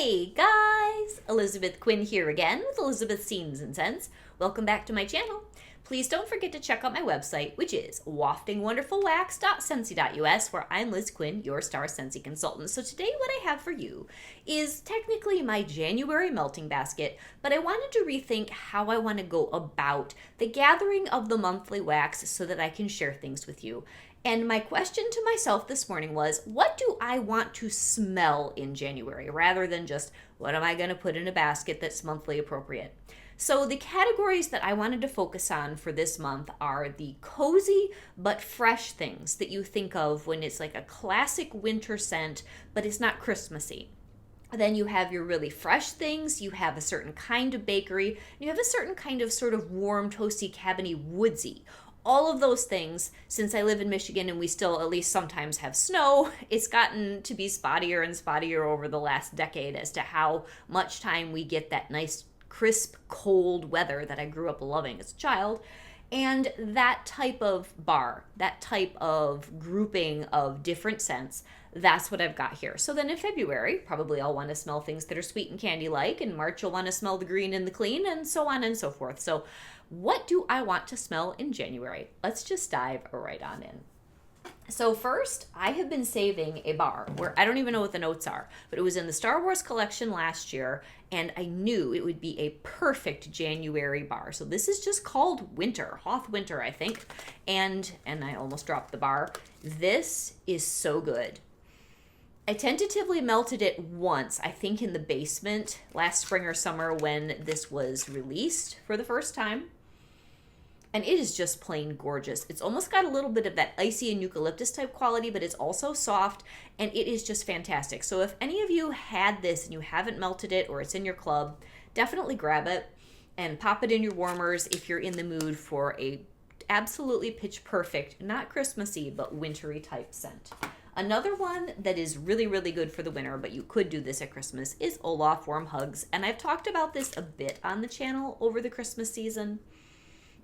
Hey guys! Elizabeth Quinn here again with Elizabeth's Scenes and Scents. Welcome back to my channel. Please don't forget to check out my website, which is waftingwonderfulwax.scentsy.us, where I'm Liz Quinn, your Star Scentsy consultant. So today what I have for you is technically my January melting basket, but I wanted to rethink how I want to go about the gathering of the monthly wax so that I can share things with you. And my question to myself this morning was, what do I want to smell in January, rather than just what am I going to put in a basket that's monthly appropriate? So the categories that I wanted to focus on for this month are the cozy but fresh things that you think of when it's like a classic winter scent, but it's not Christmassy. Then you have your really fresh things, you have a certain kind of bakery, and you have a certain kind of sort of warm, toasty, cabiny, woodsy. All of those things, since I live in Michigan and we still at least sometimes have snow, it's gotten to be spottier and spottier over the last decade as to how much time we get that nice, crisp, cold weather that I grew up loving as a child. And that type of bar, that type of grouping of different scents, that's what I've got here. So then in February, probably I'll want to smell things that are sweet and candy-like. In March, you'll want to smell the green and the clean, and so on and so forth. So what do I want to smell in January? Let's just dive right on in. So first, I have been saving a bar where I don't even know what the notes are, but it was in the Star Wars collection last year, and I knew it would be a perfect January bar. So this is just called Winter, Hoth Winter, I think. And I almost dropped the bar. This is so good. I tentatively melted it once, I think in the basement last spring or summer when this was released for the first time. And it is just plain gorgeous. It's almost got a little bit of that icy and eucalyptus type quality, but it's also soft, and it is just fantastic. So if any of you had this and you haven't melted it or it's in your club, definitely grab it and pop it in your warmers if you're in the mood for a absolutely pitch perfect, not Christmassy, but wintry type scent. Another one that is really, really good for the winter, but you could do this at Christmas, is Olaf Warm Hugs. And I've talked about this a bit on the channel over the Christmas season.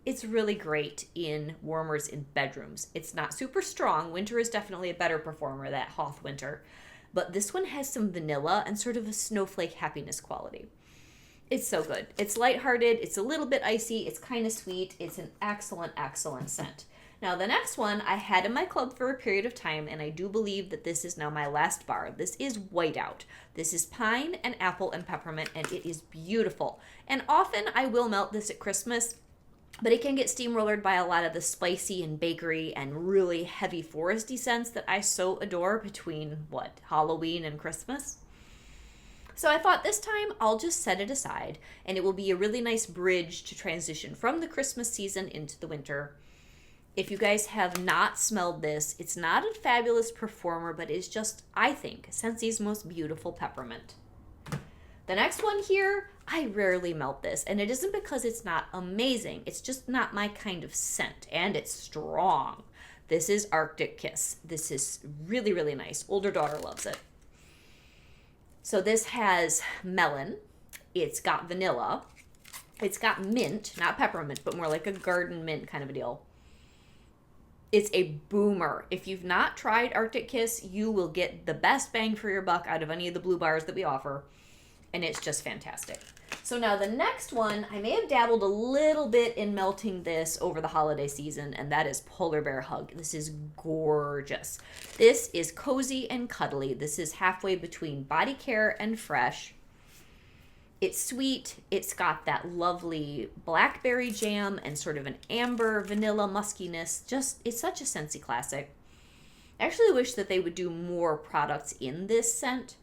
It's really great in warmers in bedrooms. It's not super strong. Winter is definitely a better performer, that Hoth Winter. But this one has some vanilla and sort of a snowflake happiness quality. It's so good. It's lighthearted. It's a little bit icy. It's kind of sweet. It's an excellent, excellent scent. Now, the next one I had in my club for a period of time, and I do believe that this is now my last bar. This is Whiteout. This is pine and apple and peppermint, and it is beautiful. And often I will melt this at Christmas, but it can get steamrollered by a lot of the spicy and bakery and really heavy foresty scents that I so adore between, Halloween and Christmas. So I thought this time I'll just set it aside, and it will be a really nice bridge to transition from the Christmas season into the winter. If you guys have not smelled this, it's not a fabulous performer, but it's just, I think, Scentsy's most beautiful peppermint. The next one here, I rarely melt this, and it isn't because it's not amazing. It's just not my kind of scent, and it's strong. This is Arctic Kiss. This is really, really nice. Older daughter loves it. So this has melon. It's got vanilla. It's got mint, not peppermint, but more like a garden mint kind of a deal. It's a boomer. If you've not tried Arctic Kiss, you will get the best bang for your buck out of any of the blue bars that we offer. And it's just fantastic. So now the next one, I may have dabbled a little bit in melting this over the holiday season, and that is Polar Bear Hug. This is gorgeous. This is cozy and cuddly. This is halfway between body care and fresh. It's sweet. It's got that lovely blackberry jam and sort of an amber vanilla muskiness. It's such a Scentsy classic. I actually wish that they would do more products in this scent.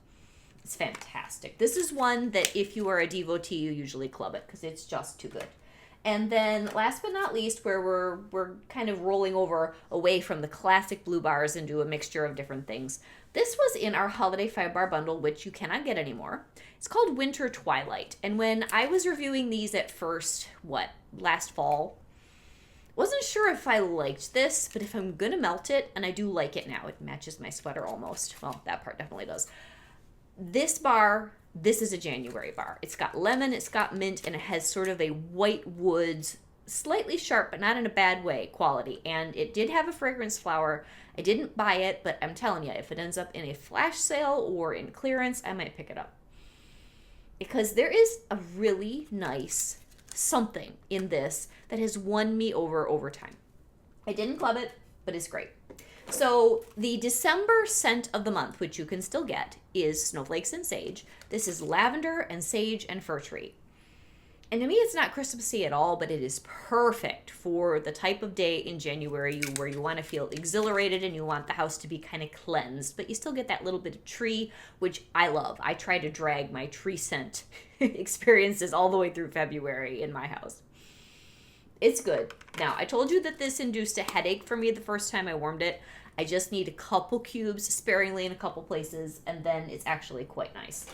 It's fantastic. This is one that if you are a devotee, you usually club it because it's just too good. And then last but not least, where we're kind of rolling over away from the classic blue bars into a mixture of different things. This was in our holiday 5-bar bundle, which you cannot get anymore. It's called Winter Twilight. And when I was reviewing these at first, last fall, wasn't sure if I liked this, but if I'm going to melt it, and I do like it now, it matches my sweater almost. Well, that part definitely does. This bar, this is a January bar. It's got lemon, it's got mint, and it has sort of a white woods, slightly sharp, but not in a bad way, quality. And it did have a fragrance flower. I didn't buy it, but I'm telling you, if it ends up in a flash sale or in clearance, I might pick it up. because there is a really nice something in this that has won me over time. I didn't club it, but it's great. So the December scent of the month, which you can still get, is Snowflakes and Sage. This is lavender and sage and fir tree. And to me, it's not Christmassy at all, but it is perfect for the type of day in January where you want to feel exhilarated and you want the house to be kind of cleansed, but you still get that little bit of tree, which I love. I try to drag my tree scent experiences all the way through February in my house. It's good. Now, I told you that this induced a headache for me the first time I warmed it. I just need a couple cubes sparingly in a couple places, and then it's actually quite nice.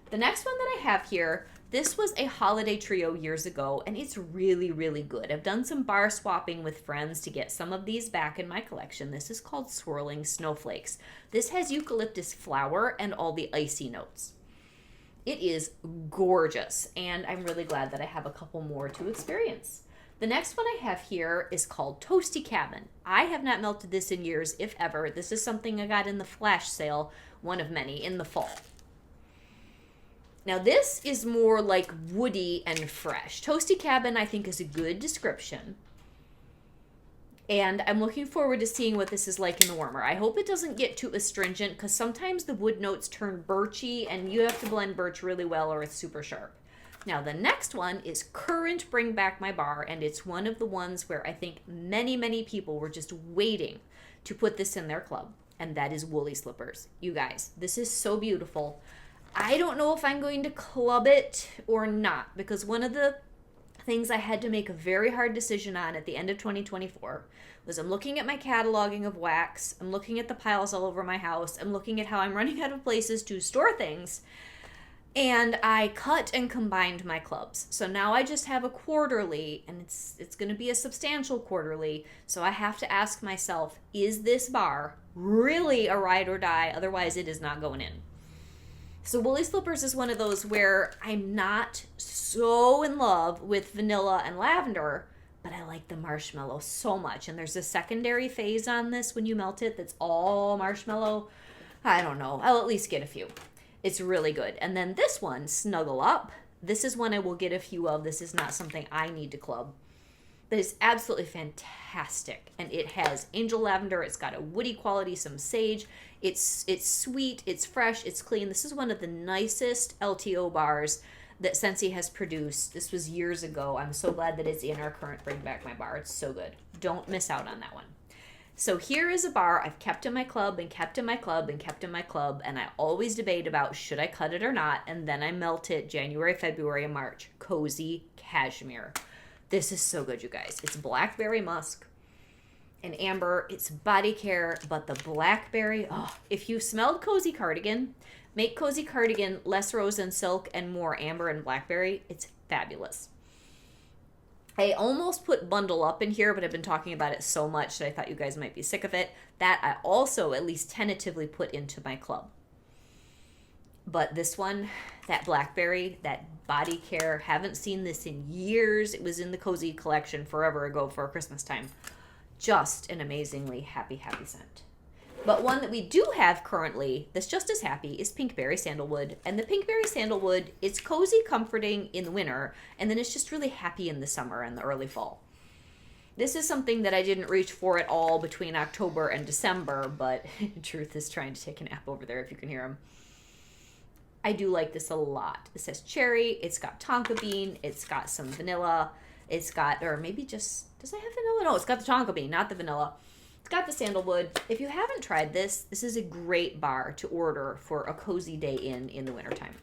The next one that I have here, this was a holiday trio years ago, and it's really, really good. I've done some bar swapping with friends to get some of these back in my collection. This is called Swirling Snowflakes. This has eucalyptus flower and all the icy notes. It is gorgeous, and I'm really glad that I have a couple more to experience. The next one I have here is called Toasty Cabin. I have not melted this in years, if ever. This is something I got in the flash sale, one of many, in the fall. Now this is more like woody and fresh. Toasty Cabin, I think, is a good description. And I'm looking forward to seeing what this is like in the warmer. I hope it doesn't get too astringent, because sometimes the wood notes turn birchy, and you have to blend birch really well or it's super sharp. Now the next one is Current Bring Back My Bar, and it's one of the ones where I think many, many people were just waiting to put this in their club, and that is Woolly Slippers. You guys, this is so beautiful. I don't know if I'm going to club it or not, because one of the things I had to make a very hard decision on at the end of 2024 was I'm looking at my cataloging of wax, I'm looking at the piles all over my house, I'm looking at how I'm running out of places to store things, and I cut and combined my clubs. So now I just have a quarterly, and it's going to be a substantial quarterly, so I have to ask myself, is this bar really a ride or die? Otherwise it is not going in. So Woolly Slippers is one of those where I'm not so in love with vanilla and lavender, but I like the marshmallow so much. And there's a secondary phase on this when you melt it that's all marshmallow. I don't know. I'll at least get a few. It's really good. And then this one, Snuggle Up. This is one I will get a few of. This is not something I need to club. But it's absolutely fantastic. And it has angel lavender. It's got a woody quality, some sage. It's sweet, it's fresh, it's clean. This is one of the nicest LTO bars that Scentsy has produced. This was years ago. I'm so glad that it's in our current Bring Back My Bar. It's so good. Don't miss out on that one. So here is a bar I've kept in my club and kept in my club and kept in my club, and I always debate about should I cut it or not, and then I melt it January, February, and March. Cozy Cashmere. This is so good, you guys. It's blackberry musk and amber. It's body care, but the blackberry, if you smelled Cozy Cardigan, make Cozy Cardigan less rose and silk and more amber and blackberry. It's fabulous. I almost put Bundle Up in here, but I've been talking about it so much that I thought you guys might be sick of it. That I also at least tentatively put into my club. But this one, that blackberry, that body care, haven't seen this in years. It was in the Cozy collection forever ago for Christmas time. Just an amazingly happy, happy scent. But one that we do have currently that's just as happy is Pinkberry Sandalwood. And the Pinkberry Sandalwood, it's cozy, comforting in the winter, and then it's just really happy in the summer and the early fall. This is something that I didn't reach for at all between October and December, but Truth is trying to take a nap over there if you can hear him. I do like this a lot. It says cherry, it's got tonka bean, it's got some vanilla, it's got, or maybe just, does it have vanilla? No, it's got the tonka bean, not the vanilla. It's got the sandalwood. If you haven't tried this, this is a great bar to order for a cozy day in the wintertime.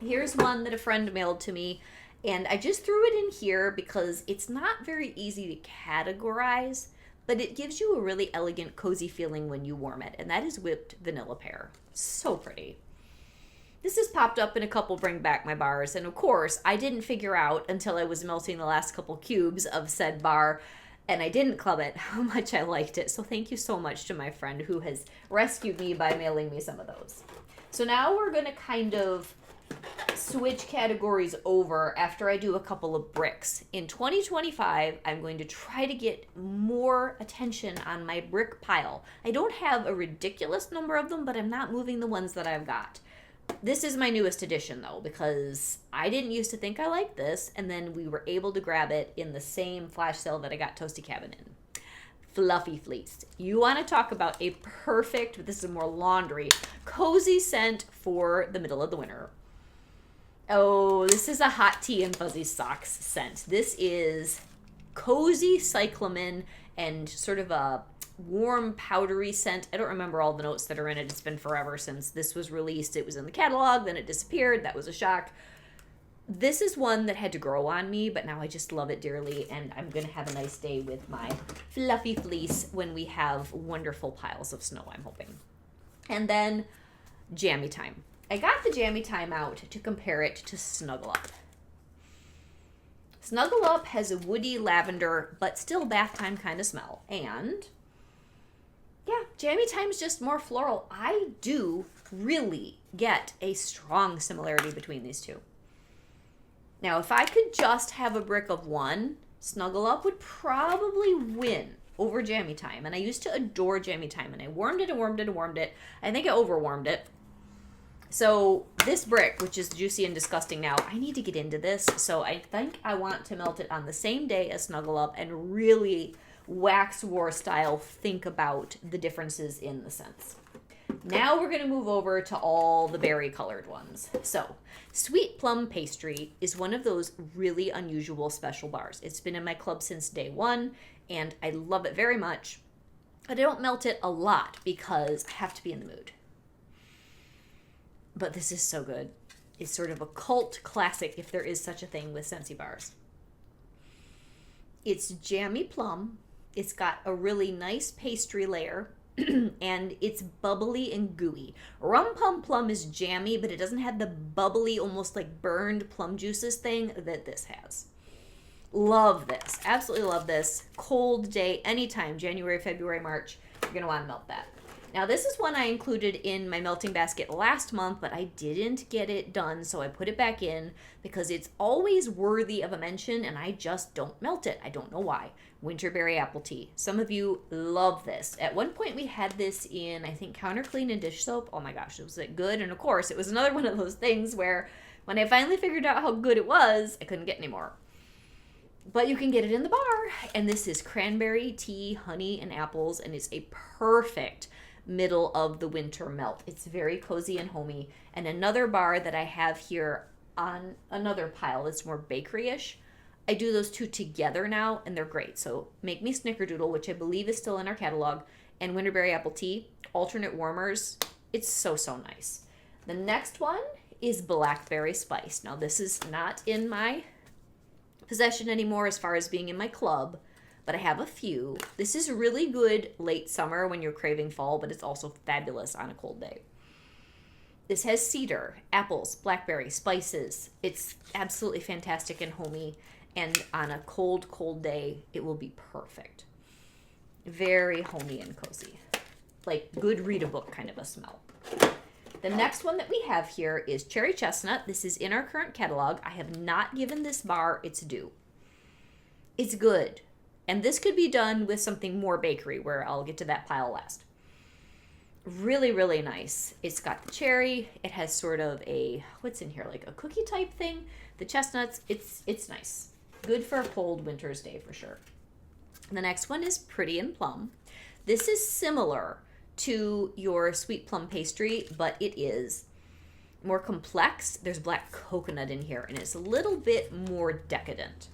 Here's one that a friend mailed to me, and I just threw it in here because it's not very easy to categorize, but it gives you a really elegant, cozy feeling when you warm it, and that is Whipped Vanilla Pear. So pretty. This has popped up in a couple Bring Back My bars, and of course, I didn't figure out until I was melting the last couple cubes of said bar, and I didn't club it, how much I liked it. So thank you so much to my friend who has rescued me by mailing me some of those. So now we're going to kind of switch categories over after I do a couple of bricks. In 2025, I'm going to try to get more attention on my brick pile. I don't have a ridiculous number of them, but I'm not moving the ones that I've got. This is my newest addition, though, because I didn't used to think I liked this, and then we were able to grab it in the same flash sale that I got Toasty Cabin in. Fluffy Fleece. You want to talk about a perfect, this is more laundry, cozy scent for the middle of the winter. Oh, this is a hot tea and fuzzy socks scent. This is cozy cyclamen and sort of a warm powdery scent. I don't remember all the notes that are in it. It's been forever since this was released. It was in the catalog, then it disappeared. That was a shock. This is one that had to grow on me, but now I just love it dearly, and I'm going to have a nice day with my Fluffy Fleece when we have wonderful piles of snow, I'm hoping. And then Jammy Time. I got the Jammy Time out to compare it to Snuggle Up. Snuggle Up has a woody lavender, but still bath time kind of smell. And yeah, Jammy Time's just more floral. I do really get a strong similarity between these two. Now, if I could just have a brick of one, Snuggle Up would probably win over Jammy Time. And I used to adore Jammy Time, and I warmed it and warmed it and warmed it. I think I overwarmed it. So this brick, which is juicy and disgusting now, I need to get into this. So I think I want to melt it on the same day as Snuggle Up and really wax war style think about the differences in the scents. Now we're going to move over to all the berry colored ones. So Sweet Plum Pastry is one of those really unusual special bars. It's been in my club since day one, and I love it very much. But I don't melt it a lot because I have to be in the mood. But this is so good. It's sort of a cult classic, if there is such a thing with Scentsy bars. It's jammy plum. It's got a really nice pastry layer. And it's bubbly and gooey. Rum Pum Plum is jammy, but it doesn't have the bubbly, almost like burned plum juices thing that this has. Love this. Absolutely love this. Cold day, anytime, January, February, March, you're going to want to melt that. Now, this is one I included in my melting basket last month, but I didn't get it done, so I put it back in because it's always worthy of a mention, and I just don't melt it. I don't know why. Winterberry apple tea. Some of you love this. At one point, we had this in, I think, Counter Clean and dish soap. Oh my gosh, was it good? And of course, it was another one of those things where when I finally figured out how good it was, I couldn't get any more. But you can get it in the bar, and this is cranberry tea, honey, and apples, and it's a perfect middle of the winter melt. It's very cozy and homey. And another bar that I have here on another pile, it's more bakery-ish. I do those two together now, and they're great. So Make Me Snickerdoodle, which I believe is still in our catalog, and Winterberry Apple Tea, alternate warmers. It's so, so nice. The next one is Blackberry Spice. Now, this is not in my possession anymore as far as being in my club, but I have a few. This is really good late summer when you're craving fall, but it's also fabulous on a cold day. This has cedar, apples, blackberry, spices. It's absolutely fantastic and homey, and on a cold, cold day, it will be perfect. Very homey and cozy. Like good read a book kind of a smell. The next one that we have here is Cherry Chestnut. This is in our current catalog. I have not given this bar its due. It's good. And this could be done with something more bakery, where I'll get to that pile last. Really, really nice. It's got the cherry. It has sort of a, what's in here, like a cookie type thing. The chestnuts, it's nice. Good for a cold winter's day for sure. The next one is Pretty and Plum. This is similar to your Sweet Plum Pastry, but it is more complex. There's black coconut in here, and it's a little bit more decadent.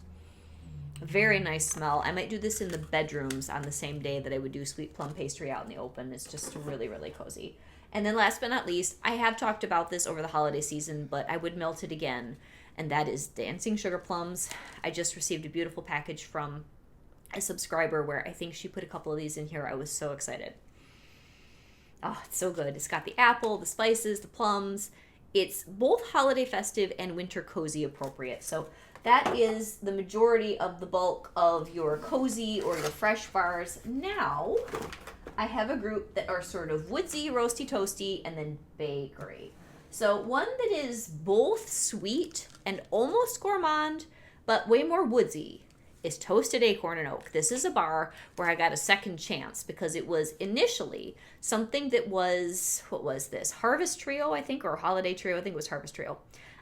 Very nice smell. I might do this in the bedrooms on the same day that I would do Sweet Plum Pastry out in the open. It's just really, really cozy. And then last but not least, I have talked about this over the holiday season, but I would melt it again, and that is Dancing Sugar Plums. I just received a beautiful package from a subscriber where I think she put a couple of these in here. I was so excited. Oh, it's so good. It's got the apple, the spices, the plums. It's both holiday festive and winter cozy appropriate. So that is the majority of the bulk of your cozy or your fresh bars. Now, I have a group that are sort of woodsy, roasty, toasty, and then bakery. So one that is both sweet and almost gourmand, but way more woodsy, is Toasted Acorn and Oak. This is a bar where I got a second chance because it was initially something that was, what was this? Harvest Trio, I think, or Holiday Trio. I think it was Harvest Trio.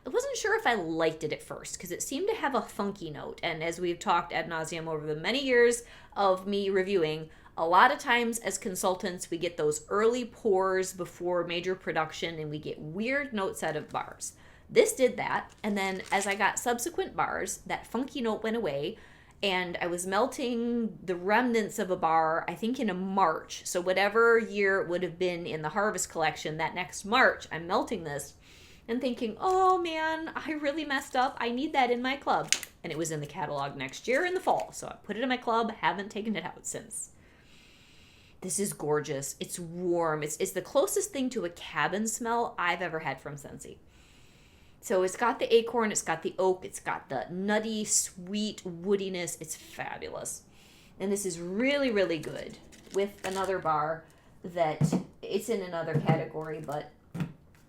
I wasn't sure if I liked it at first because it seemed to have a funky note. And as we've talked ad nauseum over the many years of me reviewing, a lot of times as consultants, we get those early pours before major production and we get weird notes out of bars. This did that, and then as I got subsequent bars, that funky note went away, and I was melting the remnants of a bar, I think in a March. So whatever year it would have been in the Harvest collection, that next March, I'm melting this and thinking, oh man, I really messed up. I need that in my club. And it was in the catalog next year in the fall, so I put it in my club, haven't taken it out since. This is gorgeous. It's warm. It's the closest thing to a cabin smell I've ever had from Scentsy. So it's got the acorn, it's got the oak, it's got the nutty, sweet woodiness. It's fabulous. And this is really, really good with another bar that it's in another category, but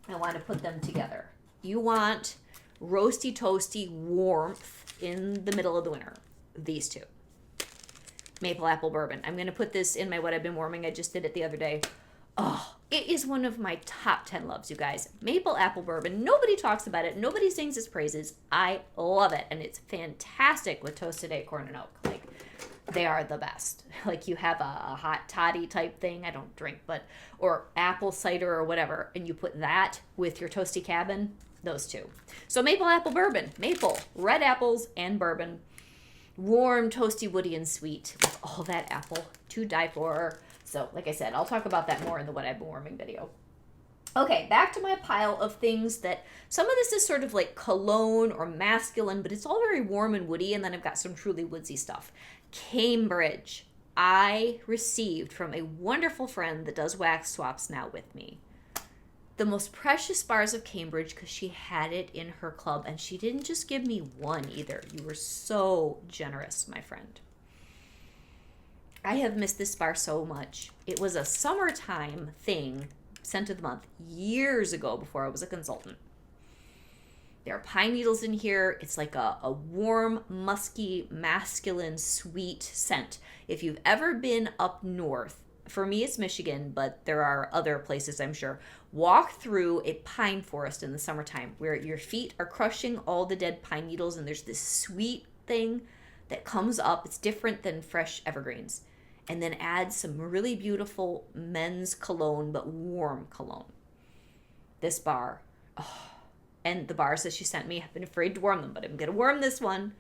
I want to put them together. You want roasty, toasty warmth in the middle of the winter. These two. Maple apple bourbon. I'm going to put this in my what I've been warming. I just did it the other day. Oh, it is one of my top 10 loves, you guys. Maple apple bourbon. Nobody talks about it. Nobody sings its praises. I love it. And it's fantastic with Toasted Acorn and Oak. Like, they are the best. Like, you have a hot toddy type thing. I don't drink, but, or apple cider or whatever. And you put that with your toasty cabin. Those two. So maple apple bourbon. Maple, red apples, and bourbon. Warm, toasty, woody, and sweet. With all that apple to die for. So, like I said, I'll talk about that more in the What I've Been Warming video. Okay, back to my pile of things that, some of this is sort of like cologne or masculine, but it's all very warm and woody, and then I've got some truly woodsy stuff. Cambridge. I received from a wonderful friend that does wax swaps now with me the most precious bars of Cambridge because she had it in her club, and she didn't just give me one either. You were so generous, my friend. I have missed this bar so much. It was a summertime thing, scent of the month, years ago before I was a consultant. There are pine needles in here. It's like a warm, musky, masculine, sweet scent. If you've ever been up north, for me it's Michigan, but there are other places I'm sure, walk through a pine forest in the summertime where your feet are crushing all the dead pine needles and there's this sweet thing that comes up. It's different than fresh evergreens. And then add some really beautiful men's cologne, but warm cologne. This bar. Oh, and the bars that she sent me, I've been afraid to warm them, but I'm going to warm this one.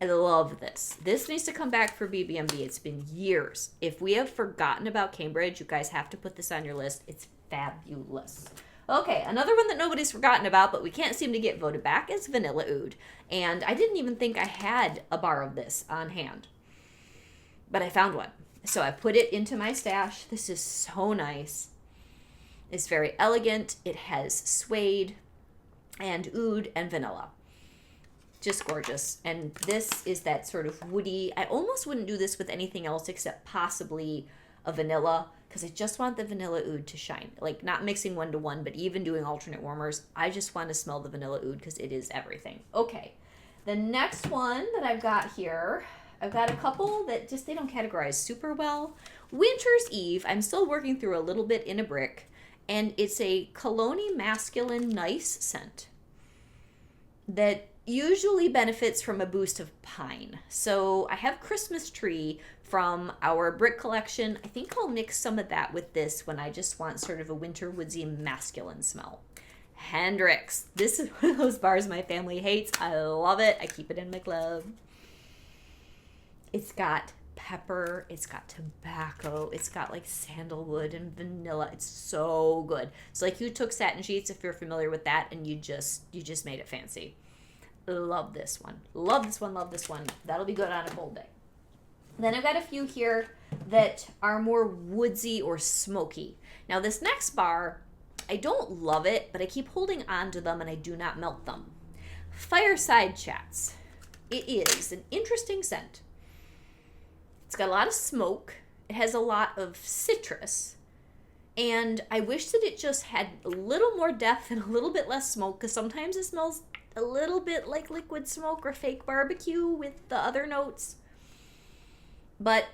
I love this. This needs to come back for BBMB. It's been years. If we have forgotten about Cambridge, you guys have to put this on your list. It's fabulous. Okay, another one that nobody's forgotten about, but we can't seem to get voted back is Vanilla Oud. And I didn't even think I had a bar of this on hand. But I found one. So I put it into my stash. This is so nice. It's very elegant. It has suede and oud and vanilla. Just gorgeous. And this is that sort of woody. I almost wouldn't do this with anything else except possibly a vanilla because I just want the vanilla oud to shine. Like not mixing 1-to-1, but even doing alternate warmers. I just want to smell the vanilla oud because it is everything. Okay. The next one that I've got here, I've got a couple that just, they don't categorize super well. Winter's Eve, I'm still working through a little bit in a brick, and it's a cologne masculine nice scent that usually benefits from a boost of pine. So I have Christmas Tree from our brick collection. I think I'll mix some of that with this when I just want sort of a winter woodsy masculine smell. Hendrix. This is one of those bars my family hates. I love it. I keep it in my glove. It's got pepper, it's got tobacco, it's got like sandalwood and vanilla. It's so good. It's like you took satin sheets, if you're familiar with that, and you just made it fancy. Love this one. Love this one, love this one. That'll be good on a cold day. Then I've got a few here that are more woodsy or smoky. Now this next bar, I don't love it, but I keep holding on to them and I do not melt them. Fireside Chats. It is an interesting scent. It's got a lot of smoke. It has a lot of citrus. And I wish that it just had a little more depth and a little bit less smoke because sometimes it smells a little bit like liquid smoke or fake barbecue with the other notes. But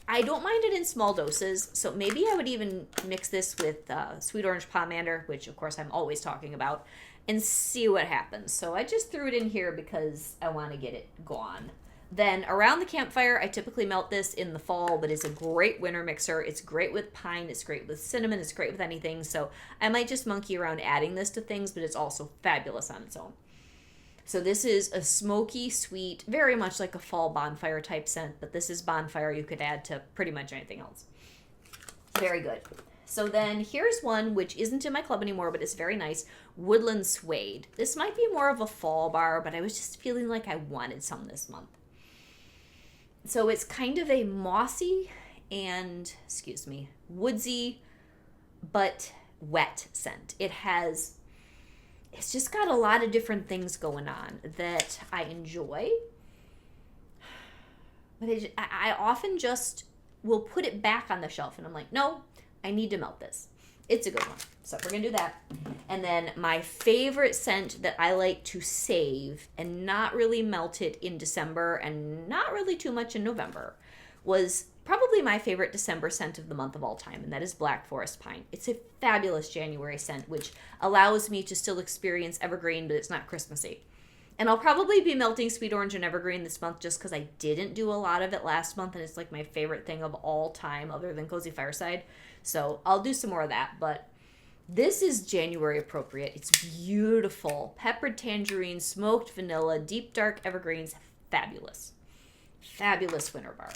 I don't mind it in small doses, so maybe I would even mix this with sweet orange pomander, which of course I'm always talking about, and see what happens. So I just threw it in here because I want to get it gone. Then around the campfire, I typically melt this in the fall, but it's a great winter mixer. It's great with pine, it's great with cinnamon, it's great with anything. So I might just monkey around adding this to things, but it's also fabulous on its own. So this is a smoky, sweet, very much like a fall bonfire type scent, but this is bonfire you could add to pretty much anything else. Very good. So then here's one which isn't in my club anymore, but it's very nice. Woodland Suede. This might be more of a fall bar, but I was just feeling like I wanted some this month. So it's kind of a mossy and, woodsy, but wet scent. It's just got a lot of different things going on that I enjoy. But I often just will put it back on the shelf and I'm like, no, I need to melt this. It's a good one. So we're going to do that. And then my favorite scent that I like to save and not really melt it in December and not really too much in November was probably my favorite December scent of the month of all time, and that is Black Forest Pine. It's a fabulous January scent, which allows me to still experience evergreen, but it's not Christmassy. And I'll probably be melting sweet orange and evergreen this month just because I didn't do a lot of it last month, and it's like my favorite thing of all time other than Cozy Fireside. So I'll do some more of that, but this is January appropriate. It's beautiful. Peppered tangerine, smoked vanilla, deep dark evergreens. Fabulous. Fabulous winter bar.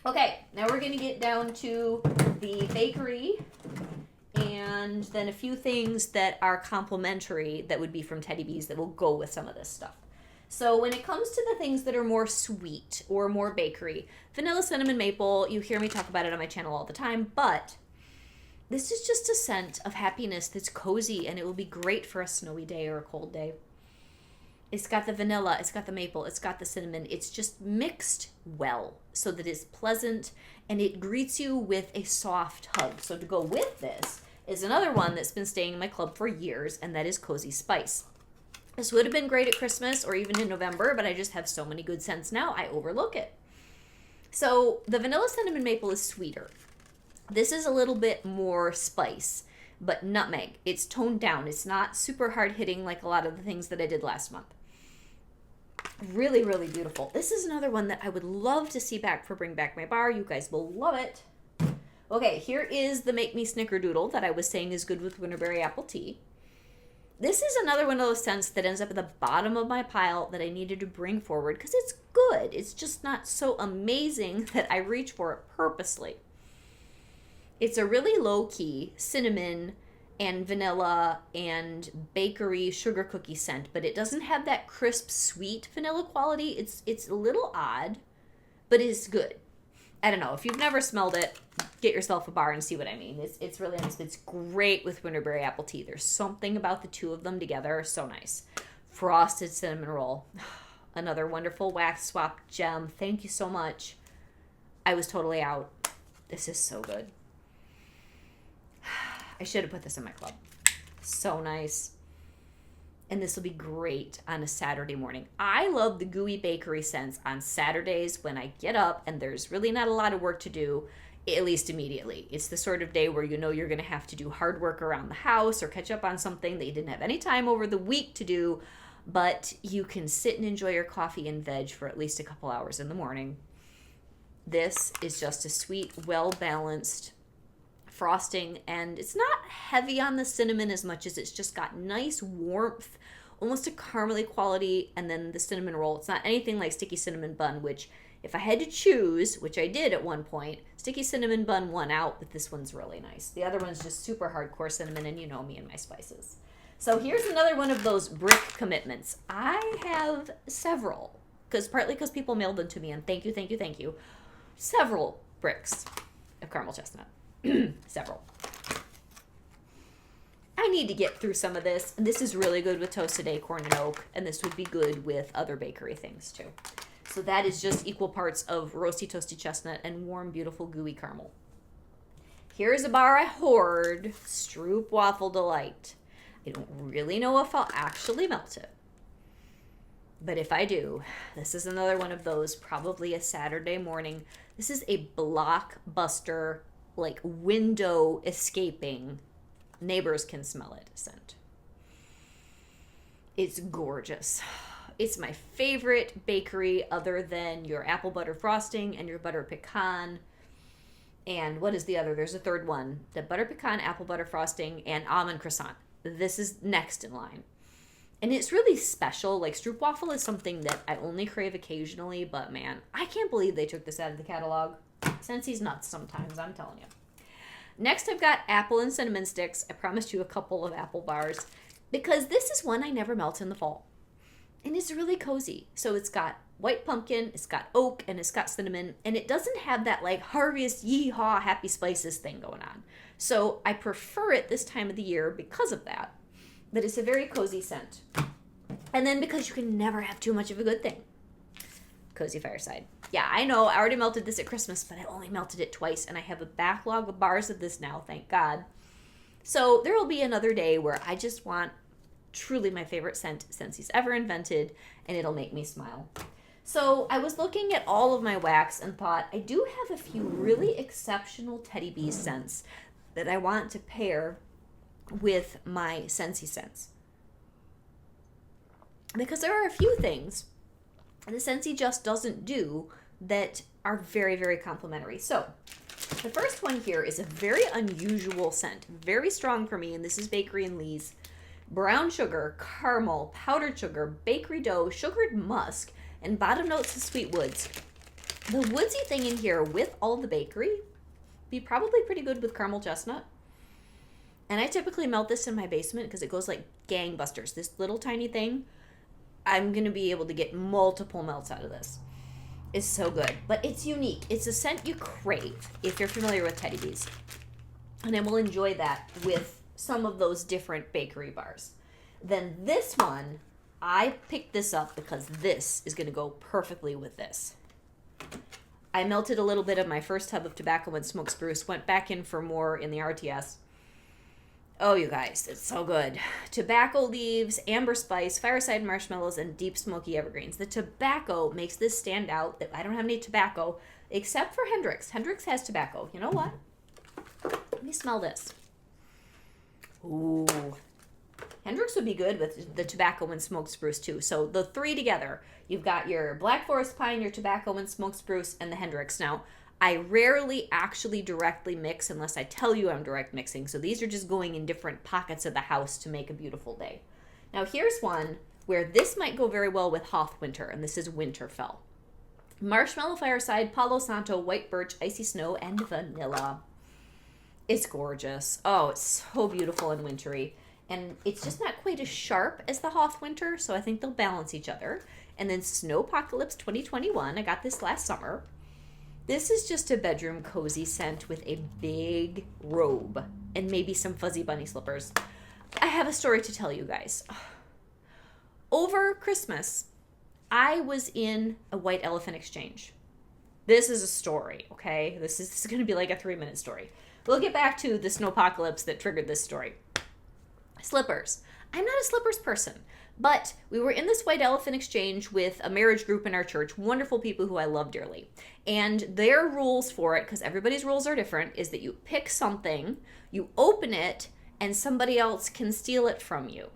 Okay, now we're going to get down to the bakery and then a few things that are complimentary that would be from Teddy B's that will go with some of this stuff. So when it comes to the things that are more sweet or more bakery, vanilla, cinnamon, maple, you hear me talk about it on my channel all the time, but this is just a scent of happiness that's cozy and it will be great for a snowy day or a cold day. It's got the vanilla, it's got the maple, it's got the cinnamon. It's just mixed well so that it's pleasant and it greets you with a soft hug. So to go with this is another one that's been staying in my club for years, and that is Cozy Spice. This would have been great at Christmas or even in November, but I just have so many good scents now, I overlook it. So the vanilla cinnamon maple is sweeter. This is a little bit more spice, but nutmeg. It's toned down. It's not super hard hitting like a lot of the things that I did last month. Really, really beautiful. This is another one that I would love to see back for Bring Back My Bar. You guys will love it. Okay, here is the Make Me Snickerdoodle that I was saying is good with Winterberry Apple Tea. This is another one of those scents that ends up at the bottom of my pile that I needed to bring forward because it's good. It's just not so amazing that I reach for it purposely. It's a really low-key cinnamon and vanilla and bakery sugar cookie scent, but it doesn't have that crisp, sweet vanilla quality. It's a little odd, but it's good. I don't know. If you've never smelled it, get yourself a bar and see what I mean. It's really nice. It's great with Winterberry Apple Tea. There's something about the two of them together. So nice. Frosted cinnamon roll. Another wonderful wax swap gem. Thank you so much. I was totally out. This is so good. I should have put this in my club. So nice. And this will be great on a Saturday morning. I love the gooey bakery scents on Saturdays when I get up and there's really not a lot of work to do, at least immediately. It's the sort of day where you know you're going to have to do hard work around the house or catch up on something that you didn't have any time over the week to do, but you can sit and enjoy your coffee and veg for at least a couple hours in the morning. This is just a sweet, well-balanced frosting, and it's not heavy on the cinnamon as much as it's just got nice warmth, almost a caramely quality, and then the cinnamon roll. It's not anything like sticky cinnamon bun, which if I had to choose, which I did at one point, sticky cinnamon bun won out, but this one's really nice. The other one's just super hardcore cinnamon, and you know me and my spices. So here's another one of those brick commitments. I have several, partly because people mailed them to me, and thank you. Several bricks of caramel chestnut. Several. I need to get through some of this. And this is really good with toasted acorn and oak, and this would be good with other bakery things too. So that is just equal parts of roasty toasty chestnut and warm, beautiful, gooey caramel. Here's a bar I hoard, Stroop Waffle Delight. I don't really know if I'll actually melt it. But if I do, this is another one of those, probably a Saturday morning. This is a blockbuster, like window escaping, neighbors can smell it scent. It's gorgeous. It's my favorite bakery other than your apple butter frosting and your butter pecan. And what is the other? There's a third one. The butter pecan, apple butter frosting, and almond croissant. This is next in line. And it's really special. Like, stroopwafel is something that I only crave occasionally, but man, I can't believe they took this out of the catalog. Scentsie's nuts sometimes, I'm telling you. Next, I've got apple and cinnamon sticks. I promised you a couple of apple bars because this is one I never melt in the fall. And it's really cozy. So it's got white pumpkin, it's got oak, and it's got cinnamon. And it doesn't have that like harvest, yeehaw, happy spices thing going on. So I prefer it this time of the year because of that. But it's a very cozy scent. And then because you can never have too much of a good thing. Cozy fireside. Yeah, I know, I already melted this at Christmas, but I only melted it twice. And I have a backlog of bars of this now, thank God. So there will be another day where I just want truly my favorite scent Scentsie's ever invented, and it'll make me smile. So I was looking at all of my wax and thought, I do have a few really exceptional Teddy Bee scents that I want to pair with my Scentsy scents. Because there are a few things the Scentsy just doesn't do that are very, very complimentary. So the first one here is a very unusual scent, very strong for me, and this is Bakery and Lee's. Brown sugar, caramel, powdered sugar, bakery dough, sugared musk, and bottom notes of sweet woods. The woodsy thing in here with all the bakery be probably pretty good with caramel chestnut. And I typically melt this in my basement because it goes like gangbusters. This little tiny thing, I'm going to be able to get multiple melts out of this. It's so good. But it's unique. It's a scent you crave if you're familiar with Teddy Bees. And I will enjoy that with some of those different bakery bars. Then this one, I picked this up because this is going to go perfectly with this. I melted a little bit of my first tub of tobacco and smoked spruce, went back in for more in the RTS. Oh, you guys, it's so good. Tobacco leaves, amber spice, fireside marshmallows, and deep smoky evergreens. The tobacco makes this stand out. That I don't have any tobacco except for Hendrix. Hendrix has tobacco. You know what? Let me smell this. Ooh. Hendrix would be good with the tobacco and smoked spruce too. So the three together, you've got your Black Forest Pine, your tobacco and smoked spruce, and the Hendrix. Now, I rarely actually directly mix unless I tell you I'm direct mixing. So these are just going in different pockets of the house to make a beautiful day. Now here's one where this might go very well with Hoth Winter, and this is Winterfell. Marshmallow Fireside, Palo Santo, White Birch, Icy Snow, and Vanilla. It's gorgeous. Oh, it's so beautiful and wintry. And it's just not quite as sharp as the Hoth Winter, so I think they'll balance each other. And then Snowpocalypse 2021. I got this last summer. This is just a bedroom cozy scent with a big robe and maybe some fuzzy bunny slippers. I have a story to tell you guys. Over Christmas, I was in a white elephant exchange. This is a story, okay? This is going to be like a 3-minute story. We'll get back to the snowpocalypse that triggered this story. Slippers. I'm not a slippers person, but we were in this white elephant exchange with a marriage group in our church, wonderful people who I love dearly. And their rules for it, because everybody's rules are different, is that you pick something, you open it, and somebody else can steal it from you.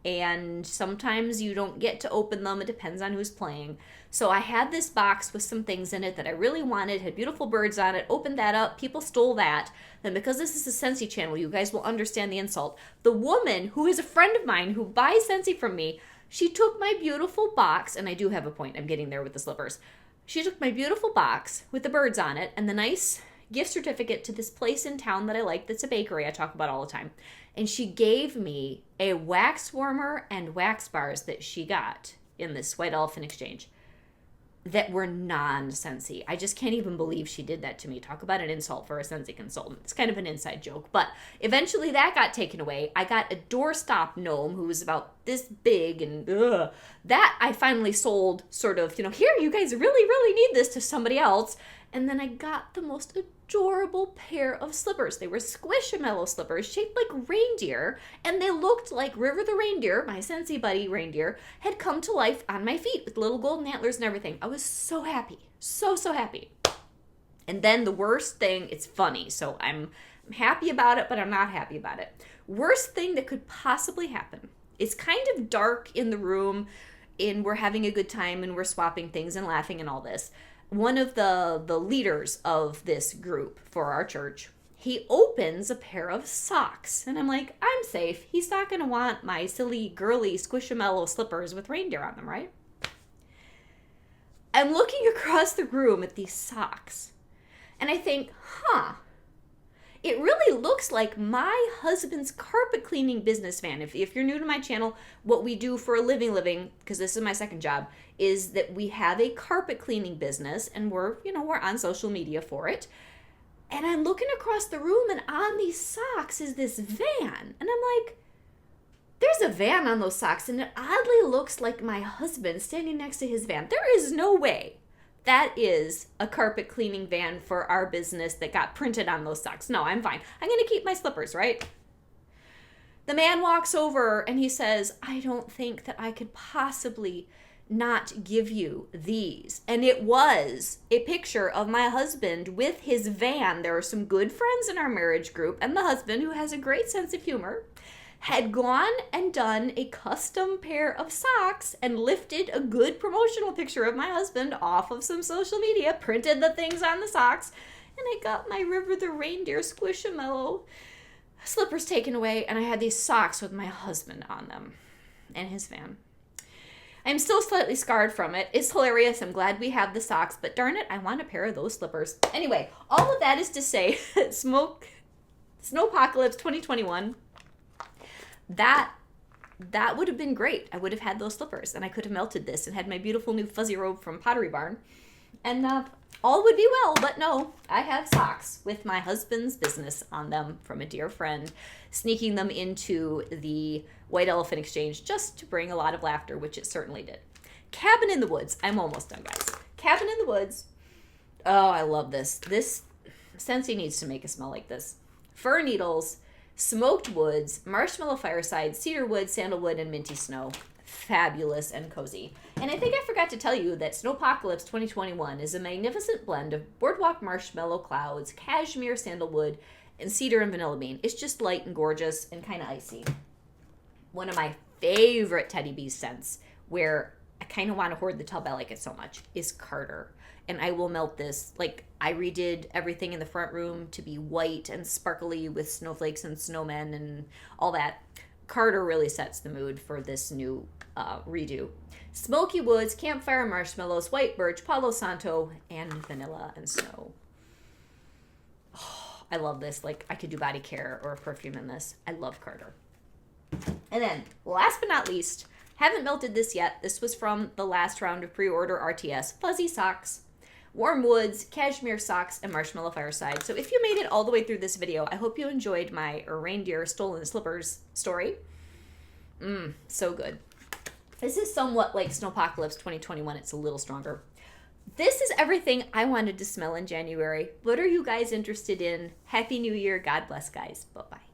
And sometimes you don't get to open them. It depends on who's playing. So I had this box with some things in it that I really wanted, had beautiful birds on it, opened that up, people stole that. Then because this is a Scentsy channel, you guys will understand the insult. The woman, who is a friend of mine, who buys Scentsy from me, she took my beautiful box, and I do have a point, I'm getting there with the slippers. She took my beautiful box with the birds on it, and the nice gift certificate to this place in town that I like that's a bakery I talk about all the time. And she gave me a wax warmer and wax bars that she got in this white elephant exchange that were non-Scentsy. I just can't even believe she did that to me. Talk about an insult for a Scentsy consultant. It's kind of an inside joke. But eventually that got taken away. I got a doorstop gnome who was about this big, and that I finally sold sort of, here, you guys really, really need this, to somebody else. And then I got the most adorable pair of slippers. They were Squishmallow slippers shaped like reindeer, and they looked like River the reindeer, my Scentsy buddy reindeer, had come to life on my feet with little golden antlers and everything. I was so happy. So happy. And then the worst thing, it's funny, so I'm happy about it, but I'm not happy about it. Worst thing that could possibly happen. It's kind of dark in the room, and we're having a good time, and we're swapping things and laughing and all this. One of the leaders of this group for our church, he opens a pair of socks. And I'm like, I'm safe. He's not going to want my silly, girly, Squishmallow slippers with reindeer on them, right? I'm looking across the room at these socks. And I think, it really looks like my husband's carpet cleaning business van. If you're new to my channel, what we do for a living, because this is my second job, is that we have a carpet cleaning business, and we're on social media for it. And I'm looking across the room, and on these socks is this van. And I'm like, there's a van on those socks, and it oddly looks like my husband standing next to his van. There is no way that is a carpet cleaning van for our business that got printed on those socks. No, I'm fine. I'm going to keep my slippers, right? The man walks over and he says, I don't think that I could possibly not give you these. And it was a picture of my husband with his van. There are some good friends in our marriage group, and the husband, who has a great sense of humor, had gone and done a custom pair of socks and lifted a good promotional picture of my husband off of some social media, printed the things on the socks, and I got my River the Reindeer Squishmallow slippers taken away, and I had these socks with my husband on them and his van. I'm still slightly scarred from it. It's hilarious. I'm glad we have the socks, but darn it, I want a pair of those slippers. Anyway, all of that is to say, Snowpocalypse 2021, that would have been great. I would have had those slippers, and I could have melted this and had my beautiful new fuzzy robe from Pottery Barn, and all would be well. But no, I have socks with my husband's business on them from a dear friend, sneaking them into the White Elephant Exchange just to bring a lot of laughter, which it certainly did. Cabin in the Woods. I'm almost done, guys. Cabin in the Woods. Oh, I love this. This Scentsy needs to make a smell like this. Fir needles, smoked woods, marshmallow fireside, cedar wood, sandalwood, and minty snow. Fabulous and cozy. And I think I forgot to tell you that Snowpocalypse 2021 is a magnificent blend of boardwalk marshmallow clouds, cashmere sandalwood, and cedar and vanilla bean. It's just light and gorgeous and kind of icy. One of my favorite Teddy Bee scents, where I kind of want to hoard the tub, I like it so much, is Carter. And I will melt this. Like, I redid everything in the front room to be white and sparkly with snowflakes and snowmen and all that. Carter really sets the mood for this new redo. Smoky woods, campfire marshmallows, white birch, Palo Santo, and vanilla and snow. Oh, I love this. Like, I could do body care or a perfume in this. I love Carter. And then, last but not least, haven't melted this yet. This was from the last round of pre-order RTS. Fuzzy socks, warm woods, cashmere socks, and marshmallow fireside. So if you made it all the way through this video, I hope you enjoyed my reindeer stolen slippers story. So good. This is somewhat like Snowpocalypse 2021. It's a little stronger. This is everything I wanted to smell in January. What are you guys interested in? Happy New Year. God bless, guys. Bye-bye.